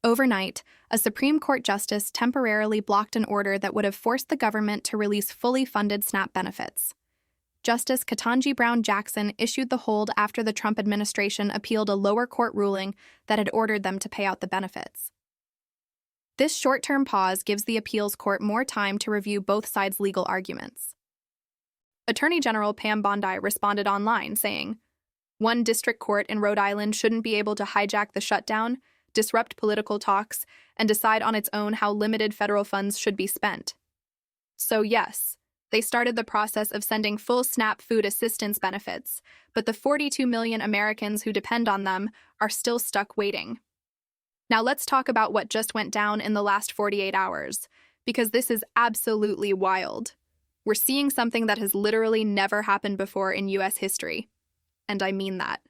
Overnight, a Supreme Court justice temporarily blocked an order that would have forced the government to release fully funded SNAP benefits. Justice Ketanji Brown Jackson issued the hold after the Trump administration appealed a lower court ruling that had ordered them to pay out the benefits. This short-term pause gives the appeals court more time to review both sides' legal arguments. Attorney General Pam Bondi responded online, saying, "One district court in Rhode Island shouldn't be able to hijack the shutdown, disrupt political talks, and decide on its own how limited federal funds should be spent." So yes, they started the process of sending full SNAP food assistance benefits, but the 42 million Americans who depend on them are still stuck waiting. Now let's talk about what just went down in the last 48 hours, because this is absolutely wild. We're seeing something that has literally never happened before in US history. And I mean that.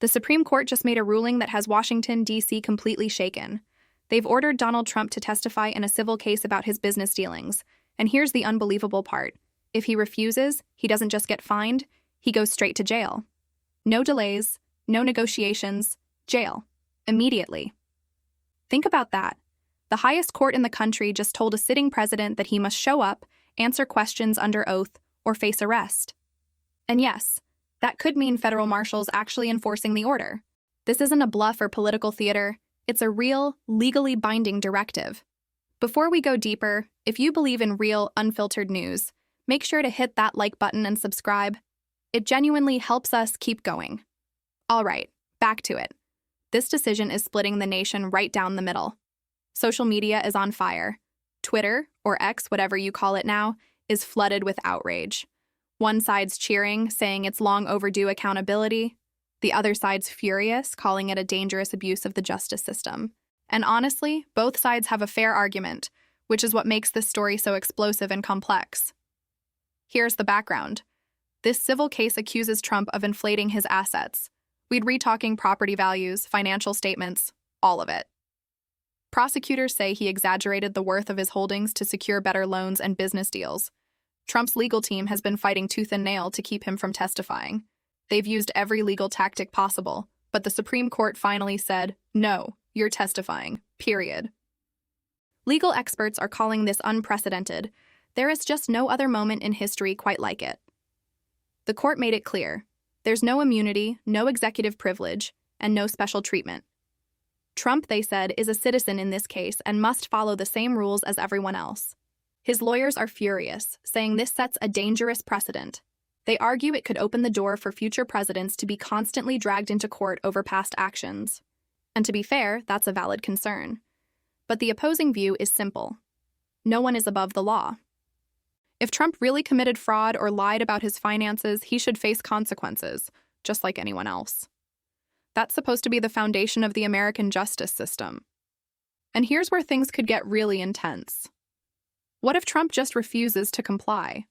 The Supreme Court just made a ruling that has Washington, D.C. completely shaken. They've ordered Donald Trump to testify in a civil case about his business dealings. And here's the unbelievable part. If he refuses, he doesn't just get fined, he goes straight to jail. No delays, no negotiations, jail. Immediately. Think about that. The highest court in the country just told a sitting president that he must show up, answer questions under oath, or face arrest. And yes, that could mean federal marshals actually enforcing the order. This isn't a bluff or political theater, it's a real, legally binding directive. Before we go deeper, if you believe in real, unfiltered news, make sure to hit that like button and subscribe. It genuinely helps us keep going. All right, back to it. This decision is splitting the nation right down the middle. Social media is on fire. Twitter, or X, whatever you call it now, is flooded with outrage. One side's cheering, saying it's long overdue accountability. The other side's furious, calling it a dangerous abuse of the justice system. And honestly, both sides have a fair argument, which is what makes this story so explosive and complex. Here's the background. This civil case accuses Trump of inflating his assets. We'd be talking property values, financial statements, all of it. Prosecutors say he exaggerated the worth of his holdings to secure better loans and business deals. Trump's legal team has been fighting tooth and nail to keep him from testifying. They've used every legal tactic possible, but the Supreme Court finally said, "No, you're testifying, period." Legal experts are calling this unprecedented. There is just no other moment in history quite like it. The court made it clear. There's no immunity, no executive privilege, and no special treatment. Trump, they said, is a citizen in this case and must follow the same rules as everyone else. His lawyers are furious, saying this sets a dangerous precedent. They argue it could open the door for future presidents to be constantly dragged into court over past actions. And to be fair, that's a valid concern. But the opposing view is simple. No one is above the law. If Trump really committed fraud or lied about his finances, he should face consequences, just like anyone else. That's supposed to be the foundation of the American justice system. And here's where things could get really intense. What if Trump just refuses to comply?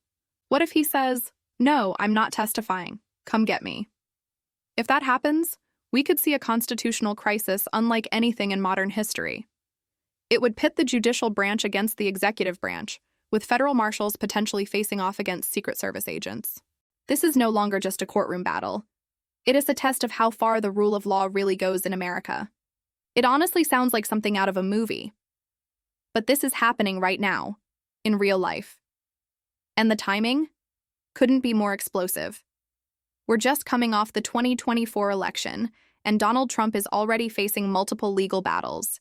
What if he says, "No, I'm not testifying. Come get me"? If that happens, we could see a constitutional crisis unlike anything in modern history. It would pit the judicial branch against the executive branch, with federal marshals potentially facing off against Secret Service agents. This is no longer just a courtroom battle. It is a test of how far the rule of law really goes in America. It honestly sounds like something out of a movie. But this is happening right now, in real life. And the timing couldn't be more explosive. We're just coming off the 2024 election, and Donald Trump is already facing multiple legal battles.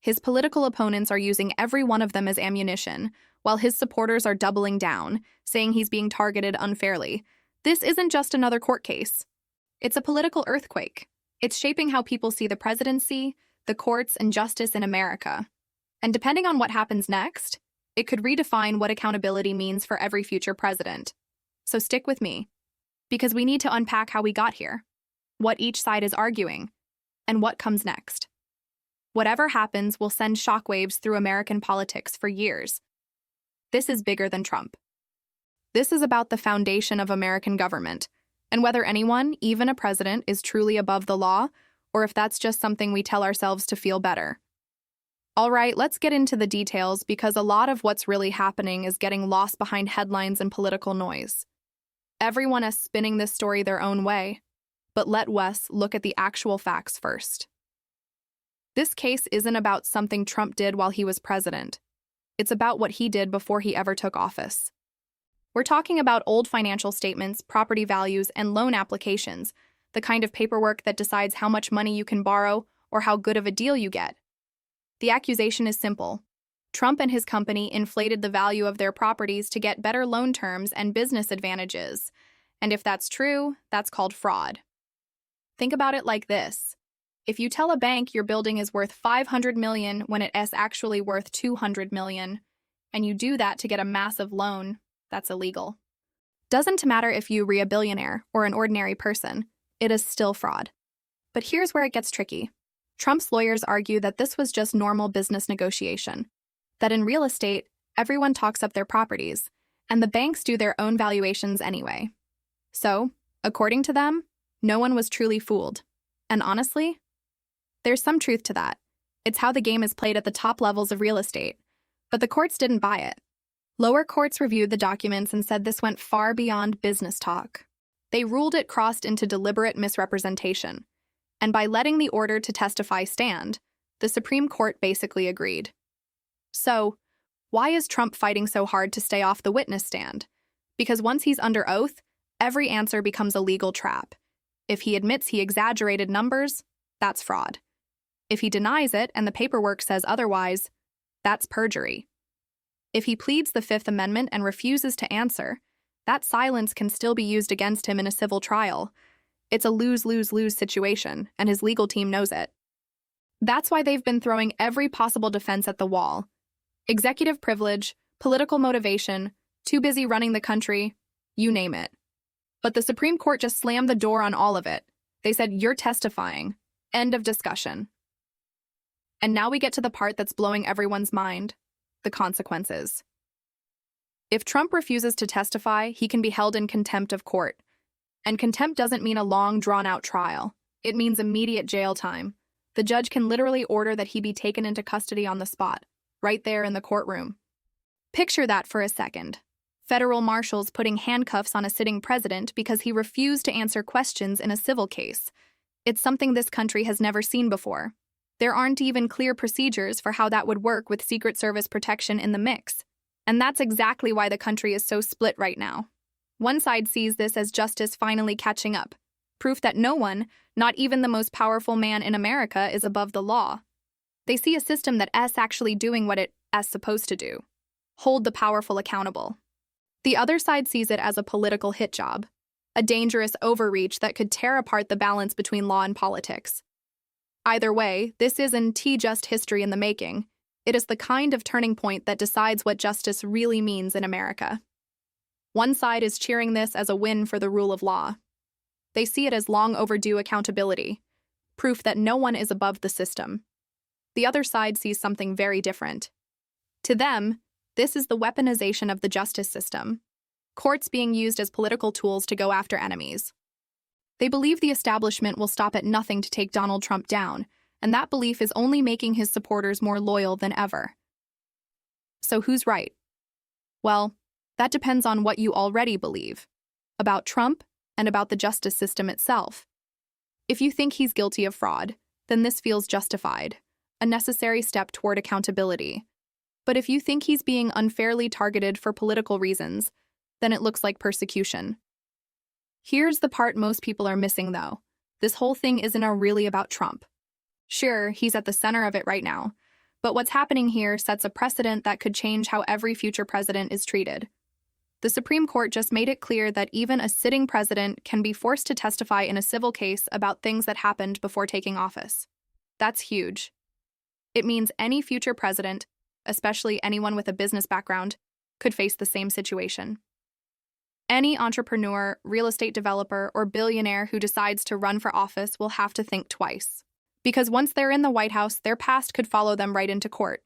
His political opponents are using every one of them as ammunition, while his supporters are doubling down, saying he's being targeted unfairly. This isn't just another court case. It's a political earthquake. It's shaping how people see the presidency, the courts, and justice in America. And depending on what happens next, it could redefine what accountability means for every future president. So stick with me, because we need to unpack how we got here, what each side is arguing, and what comes next. Whatever happens will send shockwaves through American politics for years. This is bigger than Trump. This is about the foundation of American government, and whether anyone, even a president, is truly above the law, or if that's just something we tell ourselves to feel better. All right, let's get into the details, because a lot of what's really happening is getting lost behind headlines and political noise. Everyone is spinning this story their own way, but let Wes look at the actual facts first. This case isn't about something Trump did while he was president. It's about what he did before he ever took office. We're talking about old financial statements, property values, and loan applications, the kind of paperwork that decides how much money you can borrow or how good of a deal you get. The accusation is simple. Trump and his company inflated the value of their properties to get better loan terms and business advantages. And if that's true, that's called fraud. Think about it like this. If you tell a bank your building is worth $500 million when it is actually worth $200 million, and you do that to get a massive loan, that's illegal. Doesn't matter if you're a billionaire or an ordinary person, it is still fraud. But here's where it gets tricky. Trump's lawyers argue that this was just normal business negotiation, that in real estate, everyone talks up their properties, and the banks do their own valuations anyway. So, according to them, no one was truly fooled. And honestly, there's some truth to that. It's how the game is played at the top levels of real estate. But the courts didn't buy it. Lower courts reviewed the documents and said this went far beyond business talk. They ruled it crossed into deliberate misrepresentation. And by letting the order to testify stand, the Supreme Court basically agreed. So, why is Trump fighting so hard to stay off the witness stand? Because once he's under oath, every answer becomes a legal trap. If he admits he exaggerated numbers, that's fraud. If he denies it and the paperwork says otherwise, that's perjury. If he pleads the Fifth Amendment and refuses to answer, that silence can still be used against him in a civil trial. It's a lose-lose-lose situation, and his legal team knows it. That's why they've been throwing every possible defense at the wall. Executive privilege, political motivation, too busy running the country, you name it. But the Supreme Court just slammed the door on all of it. They said, "You're testifying." End of discussion. And now we get to the part that's blowing everyone's mind, the consequences. If Trump refuses to testify, he can be held in contempt of court. And contempt doesn't mean a long, drawn-out trial. It means immediate jail time. The judge can literally order that he be taken into custody on the spot, right there in the courtroom. Picture that for a second. Federal marshals putting handcuffs on a sitting president because he refused to answer questions in a civil case. It's something this country has never seen before. There aren't even clear procedures for how that would work with Secret Service protection in the mix. And that's exactly why the country is so split right now. One side sees this as justice finally catching up, proof that no one, not even the most powerful man in America, is above the law. They see a system that is actually doing what it is supposed to do, hold the powerful accountable. The other side sees it as a political hit job, a dangerous overreach that could tear apart the balance between law and politics. Either way, this isn't just history in the making. It is the kind of turning point that decides what justice really means in America. One side is cheering this as a win for the rule of law. They see it as long overdue accountability, proof that no one is above the system. The other side sees something very different. To them, this is the weaponization of the justice system, courts being used as political tools to go after enemies. They believe the establishment will stop at nothing to take Donald Trump down, and that belief is only making his supporters more loyal than ever. So who's right? Well, that depends on what you already believe about Trump and about the justice system itself. If you think he's guilty of fraud, then this feels justified, a necessary step toward accountability. But if you think he's being unfairly targeted for political reasons, then it looks like persecution. Here's the part most people are missing, though. This whole thing isn't really about Trump. Sure, he's at the center of it right now, but what's happening here sets a precedent that could change how every future president is treated. The Supreme Court just made it clear that even a sitting president can be forced to testify in a civil case about things that happened before taking office. That's huge. It means any future president, especially anyone with a business background, could face the same situation. Any entrepreneur, real estate developer, or billionaire who decides to run for office will have to think twice. Because once they're in the White House, their past could follow them right into court.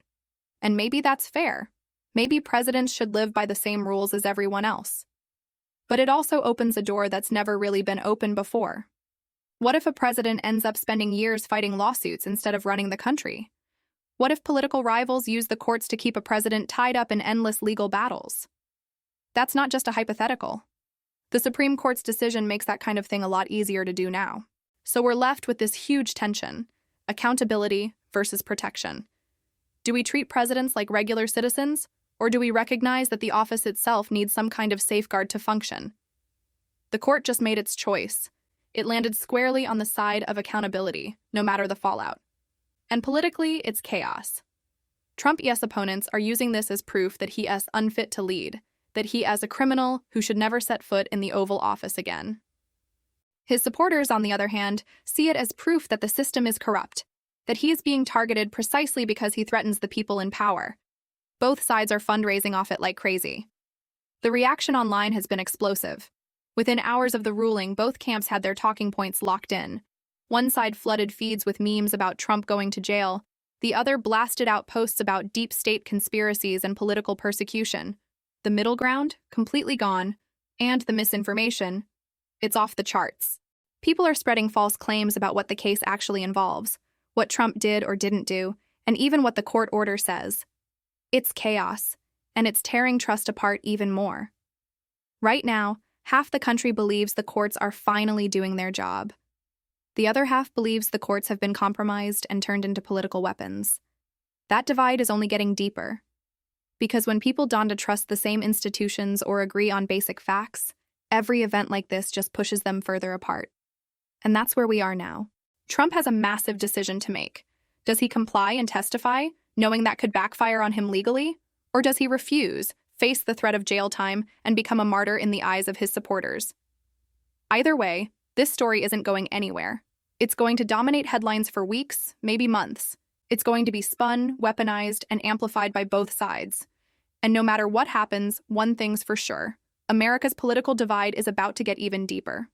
And maybe that's fair. Maybe presidents should live by the same rules as everyone else. But it also opens a door that's never really been open before. What if a president ends up spending years fighting lawsuits instead of running the country? What if political rivals use the courts to keep a president tied up in endless legal battles? That's not just a hypothetical. The Supreme Court's decision makes that kind of thing a lot easier to do now. So we're left with this huge tension: accountability versus protection. Do we treat presidents like regular citizens, or do we recognize that the office itself needs some kind of safeguard to function? The court just made its choice. It landed squarely on the side of accountability, no matter the fallout. And politically, it's chaos. Trump-yes opponents are using this as proof that he is unfit to lead, that he is a criminal who should never set foot in the Oval Office again. His supporters, on the other hand, see it as proof that the system is corrupt, that he is being targeted precisely because he threatens the people in power. Both sides are fundraising off it like crazy. The reaction online has been explosive. Within hours of the ruling, both camps had their talking points locked in. One side flooded feeds with memes about Trump going to jail. The other blasted out posts about deep state conspiracies and political persecution. The middle ground, completely gone. And the misinformation, it's off the charts. People are spreading false claims about what the case actually involves, what Trump did or didn't do, and even what the court order says. It's chaos, and it's tearing trust apart even more. Right now, half the country believes the courts are finally doing their job. The other half believes the courts have been compromised and turned into political weapons. That divide is only getting deeper. Because when people don to trust the same institutions or agree on basic facts, every event like this just pushes them further apart. And that's where we are now. Trump has a massive decision to make. Does he comply and testify, knowing that could backfire on him legally? Or does he refuse, face the threat of jail time, and become a martyr in the eyes of his supporters? Either way, this story isn't going anywhere. It's going to dominate headlines for weeks, maybe months. It's going to be spun, weaponized, and amplified by both sides. And no matter what happens, one thing's for sure. America's political divide is about to get even deeper.